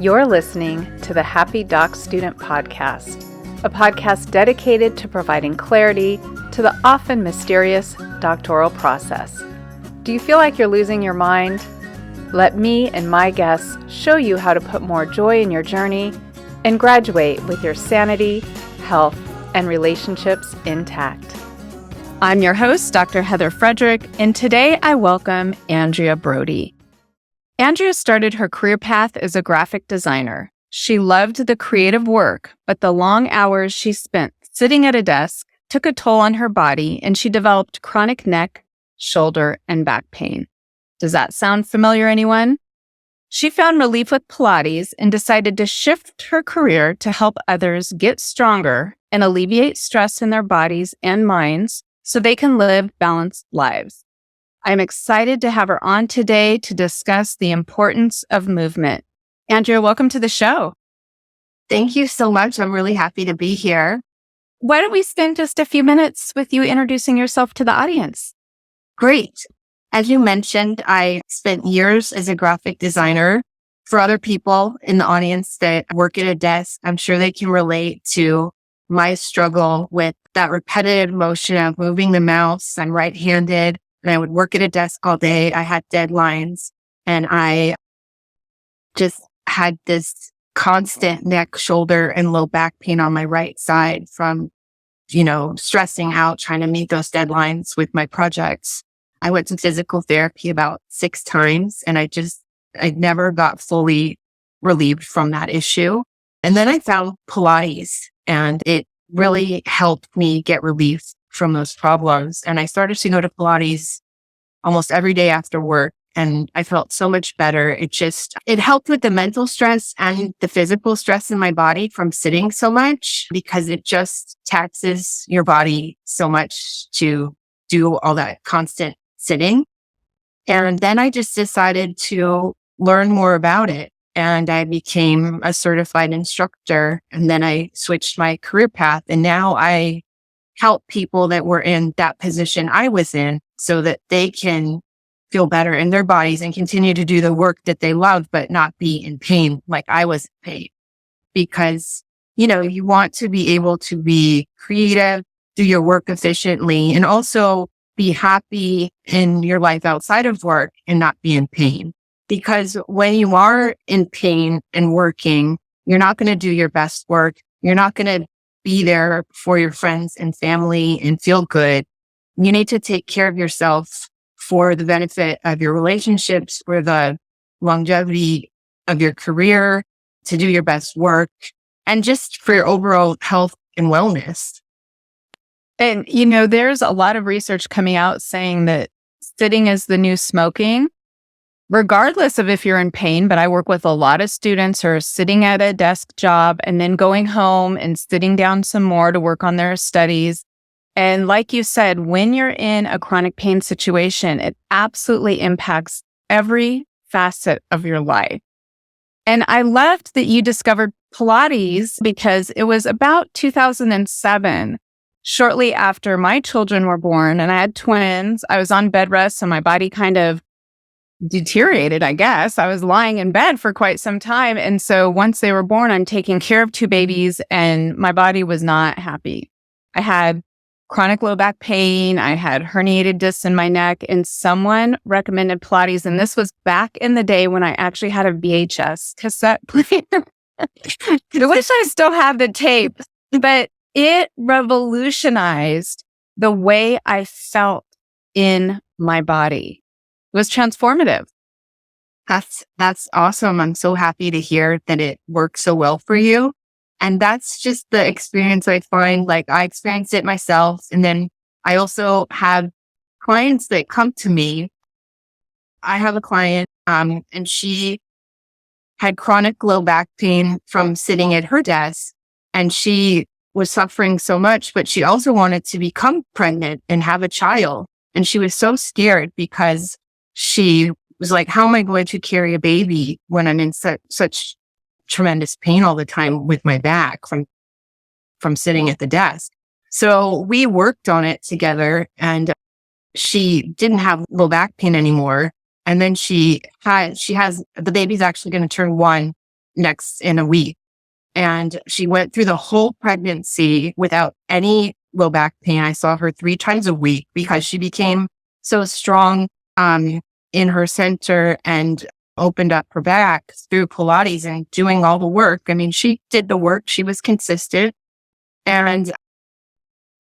You're listening to the Happy Doc Student Podcast, a podcast dedicated to providing clarity to the often mysterious doctoral process. Do you feel like you're losing your mind? Let me and my guests show you how to put more joy in your journey and graduate with your sanity, health, and relationships intact. I'm your host, Dr. Heather Frederick, and today I welcome Andrea Brody. Andrea started her career path as a graphic designer. She loved the creative work, but the long hours she spent sitting at a desk took a toll on her body, and she developed chronic neck, shoulder, and back pain. Does that sound familiar, anyone? She found relief with Pilates and decided to shift her career to help others get stronger and alleviate stress in their bodies and minds so they can live balanced lives. I'm excited to have her on today to discuss the importance of movement. Andrea, welcome to the show. Thank you so much. I'm really happy to be here. Why don't we spend just a few minutes with you introducing yourself to the audience? Great. As you mentioned, I spent years as a graphic designer. For other people in the audience that work at a desk, I'm sure they can relate to my struggle with that repetitive motion of moving the mouse. I'm right-handed. And I would work at a desk all day. I had deadlines and I just had this constant neck, shoulder, and low back pain on my right side from, stressing out, trying to meet those deadlines with my projects. I went to physical therapy about 6 times and I never got fully relieved from that issue. And then I found Pilates and it really helped me get relief from those problems. And I started to go to Pilates almost every day after work. And I felt so much better. It helped with the mental stress and the physical stress in my body from sitting so much because it just taxes your body so much to do all that constant sitting. And then I just decided to learn more about it. And I became a certified instructor. And then I switched my career path. And now I help people that were in that position I was in so that they can feel better in their bodies and continue to do the work that they love, but not be in pain like I was in pain. Because, you want to be able to be creative, do your work efficiently, and also be happy in your life outside of work and not be in pain. Because when you are in pain and working, you're not going to do your best work. You're not going to be there for your friends and family and feel good. You need to take care of yourself for the benefit of your relationships, for the longevity of your career, to do your best work, and just for your overall health and wellness. And, there's a lot of research coming out saying that sitting is the new smoking, regardless of if you're in pain. But I work with a lot of students who are sitting at a desk job and then going home and sitting down some more to work on their studies. And like you said, when you're in a chronic pain situation, it absolutely impacts every facet of your life. And I loved that you discovered Pilates because it was about 2007, shortly after my children were born, and I had twins. I was on bed rest, so my body kind of deteriorated, I guess. I was lying in bed for quite some time. And so once they were born, I'm taking care of 2 babies and my body was not happy. I had chronic low back pain. I had herniated discs in my neck, and someone recommended Pilates. And this was back in the day when I actually had a VHS cassette player. I wish I still had the tape, but it revolutionized the way I felt in my body. It was transformative. That's awesome. I'm so happy to hear that it works so well for you. And that's just the experience I find. Like I experienced it myself. And then I also have clients that come to me. I have a client, and she had chronic low back pain from sitting at her desk. And she was suffering so much, but she also wanted to become pregnant and have a child. And she was so scared because she was like, how am I going to carry a baby when I'm in such tremendous pain all the time with my back from sitting at the desk? So we worked on it together, and she didn't have low back pain anymore. And then she has, the baby's actually going to turn 1 next in a week. And she went through the whole pregnancy without any low back pain. I saw her 3 times a week because she became so strong in her center and opened up her back through Pilates and doing all the work. I mean, she did the work. She was consistent. And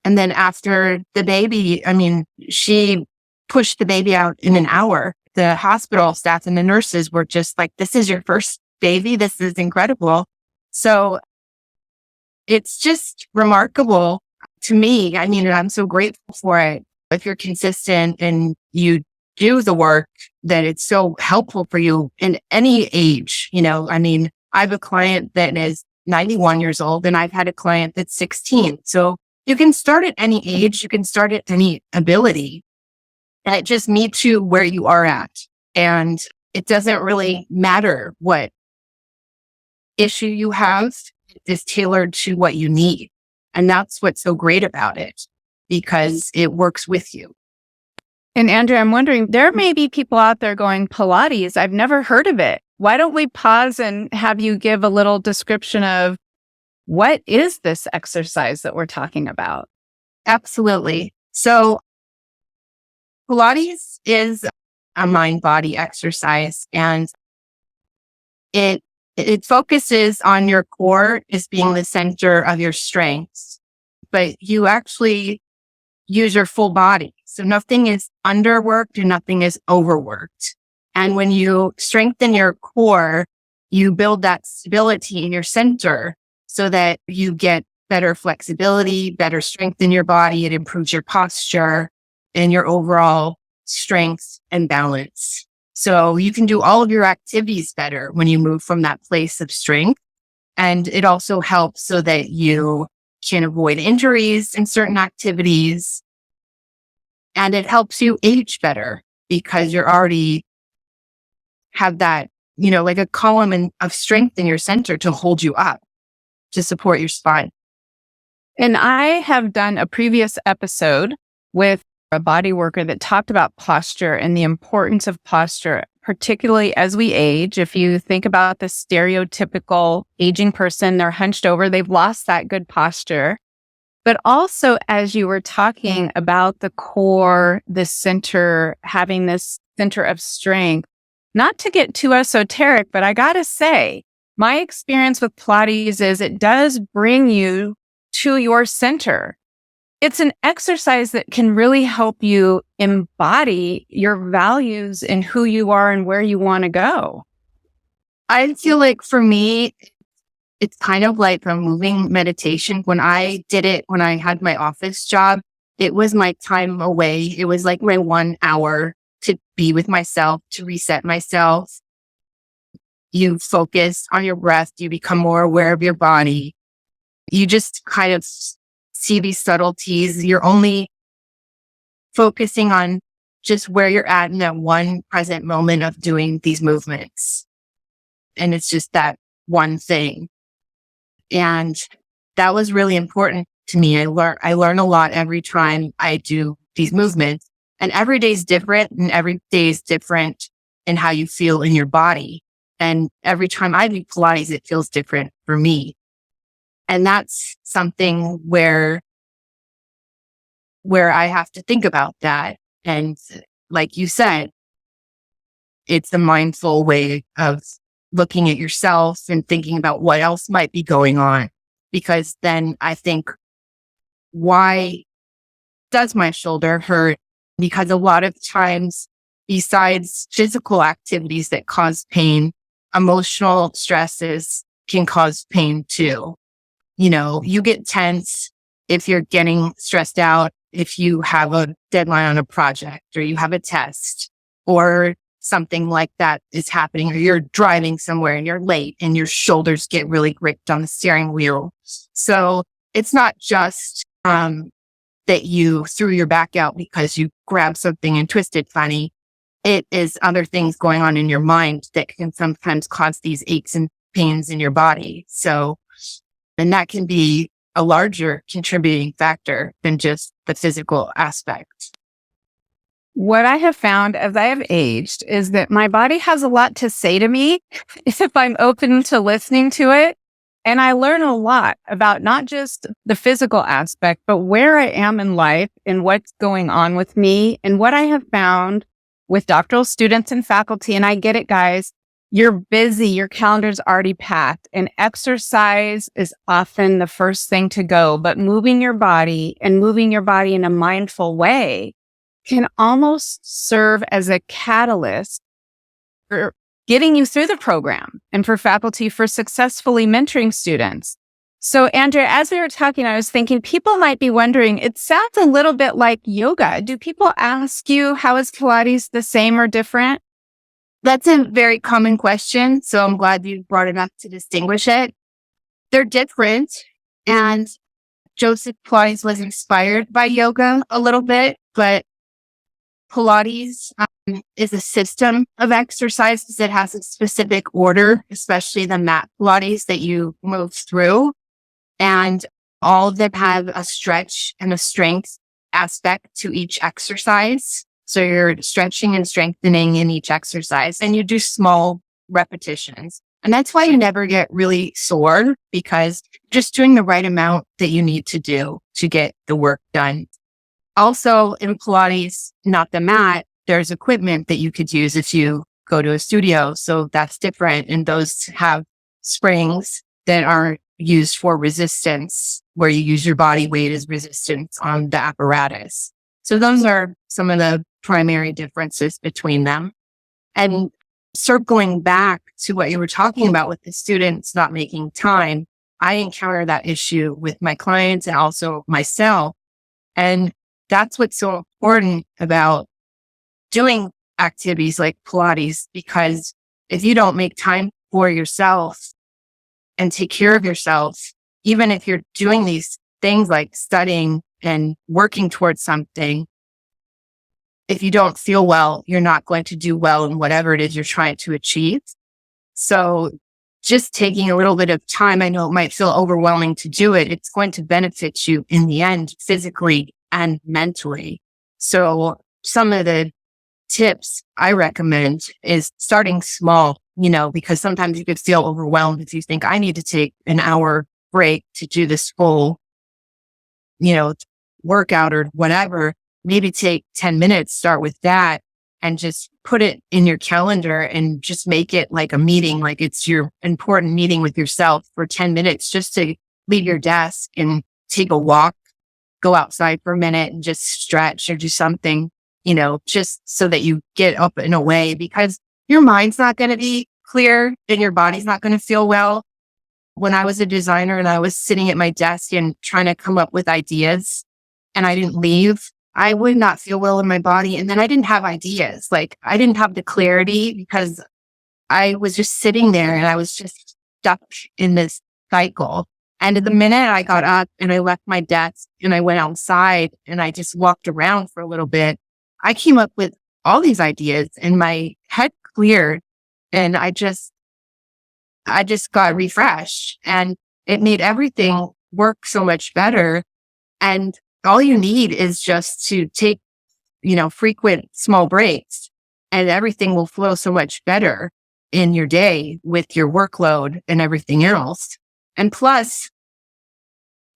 then after the baby, I mean, she pushed the baby out in an hour. The hospital staff and the nurses were just like, this is your first baby. This is incredible. So it's just remarkable to me. I mean, I'm so grateful for it. If you're consistent and you do the work, that it's so helpful for you in any age. I mean, I have a client that is 91 years old and I've had a client that's 16. So you can start at any age. You can start at any ability. And it just meets you where you are at. And it doesn't really matter what issue you have. It is tailored to what you need. And that's what's so great about it, because it works with you. And Andrea, I'm wondering, there may be people out there going, Pilates, I've never heard of it. Why don't we pause and have you give a little description of what is this exercise that we're talking about? Absolutely. So Pilates is a mind-body exercise, and it focuses on your core as being the center of your strengths, but you actually use your full body. So nothing is underworked and nothing is overworked. And when you strengthen your core, you build that stability in your center so that you get better flexibility, better strength in your body. It improves your posture and your overall strength and balance. So you can do all of your activities better when you move from that place of strength. And it also helps so that you can avoid injuries in certain activities. And it helps you age better because you're already have that, like a column of strength in your center to hold you up, to support your spine. And I have done a previous episode with a body worker that talked about posture and the importance of posture, particularly as we age. If you think about the stereotypical aging person, they're hunched over, they've lost that good posture. But also, as you were talking about the core, the center, having this center of strength, not to get too esoteric, but I gotta say, my experience with Pilates is it does bring you to your center. It's an exercise that can really help you embody your values and who you are and where you want to go. I feel like for me, it's kind of like a moving meditation. When I did it, when I had my office job, it was my time away. It was like my 1 hour to be with myself, to reset myself. You focus on your breath. You become more aware of your body. You just kind of see these subtleties. You're only focusing on just where you're at in that one present moment of doing these movements. And it's just that one thing. And that was really important to me. I learn a lot every time I do these movements, and every day is different, and every day is different in how you feel in your body. And every time I do Pilates, it feels different for me. And that's something where I have to think about that. And like you said, it's a mindful way of looking at yourself and thinking about what else might be going on. Because then I think, why does my shoulder hurt? Because a lot of times, besides physical activities that cause pain, emotional stresses can cause pain too. You get tense if you're getting stressed out, if you have a deadline on a project or you have a test or something like that is happening, or you're driving somewhere and you're late and your shoulders get really gripped on the steering wheel. So it's not just that you threw your back out because you grabbed something and twisted funny. It is other things going on in your mind that can sometimes cause these aches and pains in your body. And that can be a larger contributing factor than just the physical aspect. what I have found as I have aged is that my body has a lot to say to me if I'm open to listening to it. And I learn a lot about not just the physical aspect, but where I am in life and what's going on with me. And what I have found with doctoral students and faculty, and I get it, guys, you're busy, your calendar's already packed, and exercise is often the first thing to go. But moving your body and moving your body in a mindful way can almost serve as a catalyst for getting you through the program and for faculty for successfully mentoring students. So, Andrea, as we were talking, I was thinking people might be wondering, it sounds a little bit like yoga. Do people ask you, how is Pilates the same or different? That's a very common question. So I'm glad you brought it up to distinguish it. They're different. And Joseph Pilates was inspired by yoga a little bit, but Pilates is a system of exercises that has a specific order, especially the mat Pilates that you move through. And all of them have a stretch and a strength aspect to each exercise. So you're stretching and strengthening in each exercise, and you do small repetitions. And that's why you never get really sore, because just doing the right amount that you need to do to get the work done. Also in Pilates, not the mat, there's equipment that you could use if you go to a studio. So that's different. And those have springs that are used for resistance, where you use your body weight as resistance on the apparatus. So those are some of the primary differences between them. And circling back to what you were talking about with the students not making time, I encounter that issue with my clients and also myself. And that's what's so important about doing activities like Pilates, because if you don't make time for yourself and take care of yourself, even if you're doing these things like studying and working towards something, if you don't feel well, you're not going to do well in whatever it is you're trying to achieve. So just taking a little bit of time, I know it might feel overwhelming to do it. It's going to benefit you in the end, physically and mentally. So some of the tips I recommend is starting small, because sometimes you could feel overwhelmed if you think I need to take an hour break to do this full, workout or whatever. Maybe take 10 minutes, start with that, and just put it in your calendar and just make it like a meeting, like it's your important meeting with yourself for 10 minutes, just to leave your desk and take a walk, go outside for a minute and just stretch or do something, just so that you get up and away, because your mind's not going to be clear and your body's not going to feel well. When I was a designer and I was sitting at my desk and trying to come up with ideas and I didn't leave, I would not feel well in my body. And then I didn't have ideas. Like I didn't have the clarity because I was just sitting there and I was just stuck in this cycle. And the minute I got up and I left my desk and I went outside and I just walked around for a little bit, I came up with all these ideas and my head cleared, and I just got refreshed, and it made everything work so much better. And all you need is just to take, frequent small breaks, and everything will flow so much better in your day with your workload and everything else. And plus,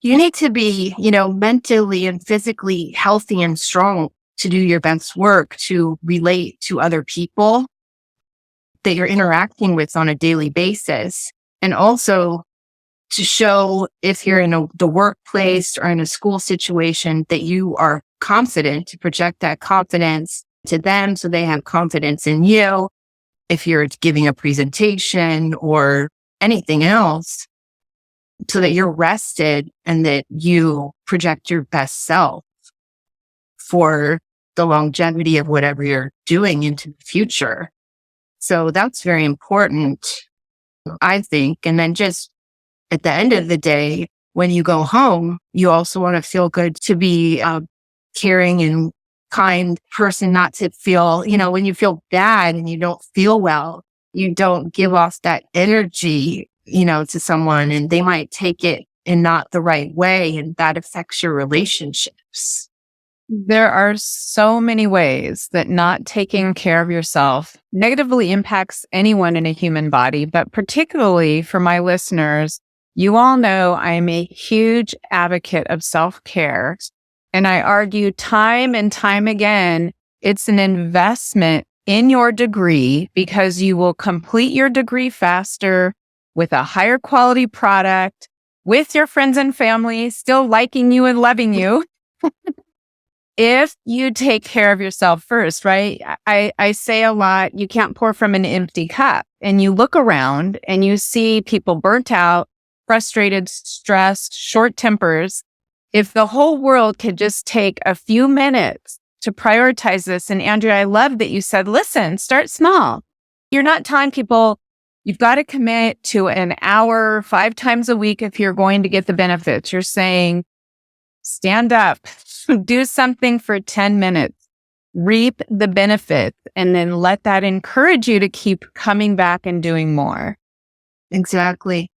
you need to be, mentally and physically healthy and strong to do your best work, to relate to other people that you're interacting with on a daily basis. And also to show, if you're in the workplace or in a school situation, that you are confident, to project that confidence to them so they have confidence in you. If you're giving a presentation or anything else, so that you're rested and that you project your best self for the longevity of whatever you're doing into the future. So that's very important, I think. And then just at the end of the day, when you go home, you also want to feel good, to be a caring and kind person, not to feel, when you feel bad and you don't feel well, you don't give off that energy, to someone, and they might take it in not the right way, and that affects your relationships. There are so many ways that not taking care of yourself negatively impacts anyone in a human body, but particularly for my listeners, you all know I am a huge advocate of self-care. And I argue time and time again, it's an investment in your degree because you will complete your degree faster with a higher quality product, with your friends and family still liking you and loving you. If you take care of yourself first, right? I say a lot, you can't pour from an empty cup. And you look around and you see people burnt out, frustrated, stressed, short tempers. If the whole world could just take a few minutes to prioritize this. And Andrea, I love that you said, listen, start small. You're not telling people you've got to commit to an hour, 5 times a week if you're going to get the benefits. You're saying, stand up, do something for 10 minutes, reap the benefits, and then let that encourage you to keep coming back and doing more. Exactly.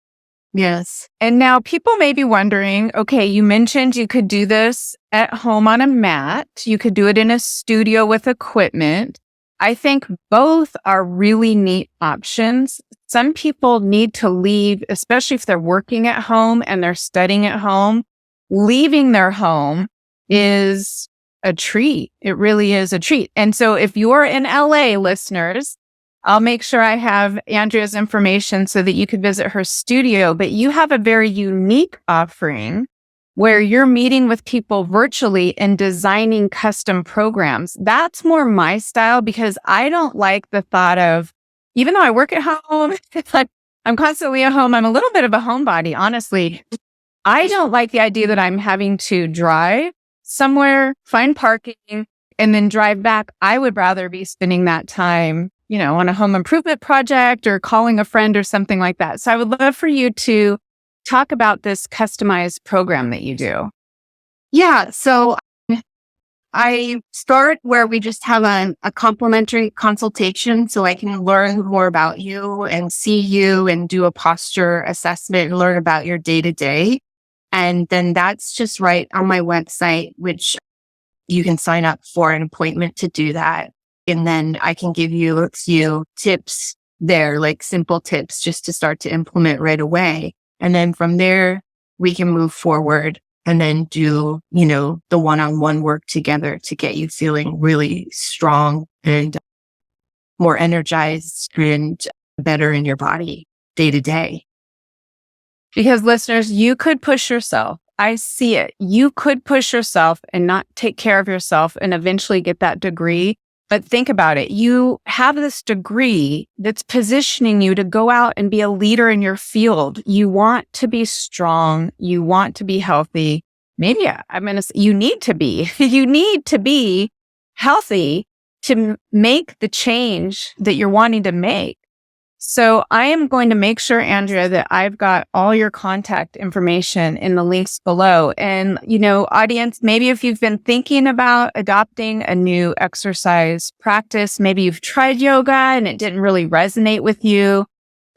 Yes. And now people may be wondering, okay, you mentioned you could do this at home on a mat. You could do it in a studio with equipment. I think both are really neat options. Some people need to leave, especially if they're working at home and they're studying at home. Leaving their home is a treat. It really is a treat. And so if you're in LA, listeners, I'll make sure I have Andrea's information so that you could visit her studio. But you have a very unique offering where you're meeting with people virtually and designing custom programs. That's more my style because I don't like the thought of, even though I work at home, it's like I'm constantly at home. I'm a little bit of a homebody, honestly. I don't like the idea that I'm having to drive somewhere, find parking, and then drive back. I would rather be spending that time, on a home improvement project or calling a friend or something like that. So I would love for you to talk about this customized program that you do. Yeah. So I start where we just have a complimentary consultation so I can learn more about you and see you and do a posture assessment and learn about your day to day. And then that's just right on my website, which you can sign up for an appointment to do that. And then I can give you a few tips there, like simple tips just to start to implement right away. And then from there, we can move forward and then do, the one-on-one work together to get you feeling really strong and more energized and better in your body day to day. Because listeners, you could push yourself. I see it. You could push yourself and not take care of yourself and eventually get that degree. But think about it. You have this degree that's positioning you to go out and be a leader in your field. You want to be strong. You want to be healthy. Maybe I'm going to say you need to be. You need to be healthy to make the change that you're wanting to make. So I am going to make sure, Andrea, that I've got all your contact information in the links below. And, audience, maybe if you've been thinking about adopting a new exercise practice, maybe you've tried yoga and it didn't really resonate with you.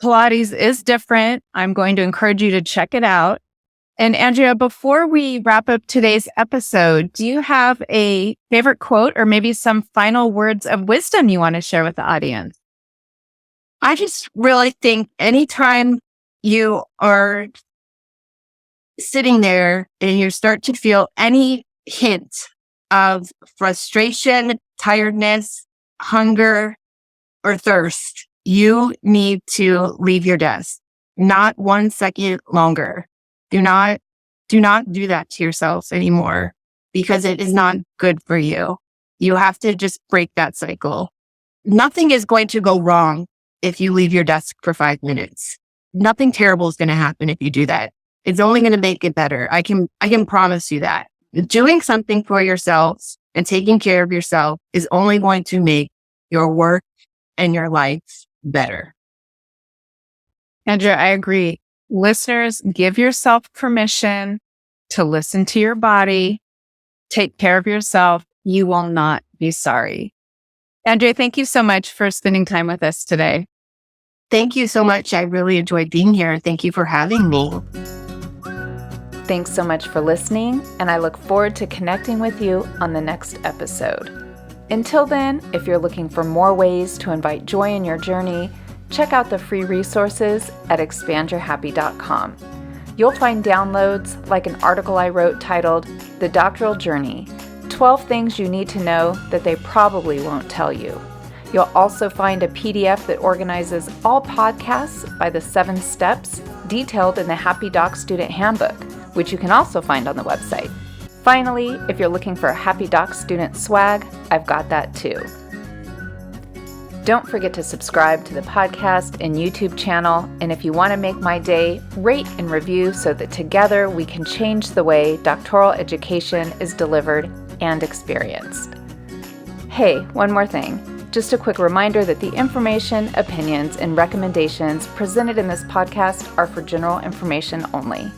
Pilates is different. I'm going to encourage you to check it out. And Andrea, before we wrap up today's episode, do you have a favorite quote or maybe some final words of wisdom you want to share with the audience? I just really think anytime you are sitting there and you start to feel any hint of frustration, tiredness, hunger, or thirst, you need to leave your desk. Not 1 second longer. Do not do that to yourself anymore because it is not good for you. You have to just break that cycle. Nothing is going to go wrong if you leave your desk for 5 minutes. Nothing terrible is going to happen if you do that. It's only going to make it better. I can promise you that. Doing something for yourself and taking care of yourself is only going to make your work and your life better. Andrea, I agree. Listeners, give yourself permission to listen to your body. Take care of yourself. You will not be sorry. Andrea, thank you so much for spending time with us today. Thank you so much. I really enjoyed being here. Thank you for having me. Thanks so much for listening, and I look forward to connecting with you on the next episode. Until then, if you're looking for more ways to invite joy in your journey, check out the free resources at expandyourhappy.com. You'll find downloads like an article I wrote titled The Doctoral Journey, 12 Things You Need to Know That They Probably Won't Tell You. You'll also find a PDF that organizes all podcasts by the 7 steps detailed in the Happy Doc Student Handbook, which you can also find on the website. Finally, if you're looking for a Happy Doc student swag, I've got that too. Don't forget to subscribe to the podcast and YouTube channel, and if you want to make my day, rate and review so that together we can change the way doctoral education is delivered and experienced. Hey, one more thing. Just a quick reminder that the information, opinions, and recommendations presented in this podcast are for general information only.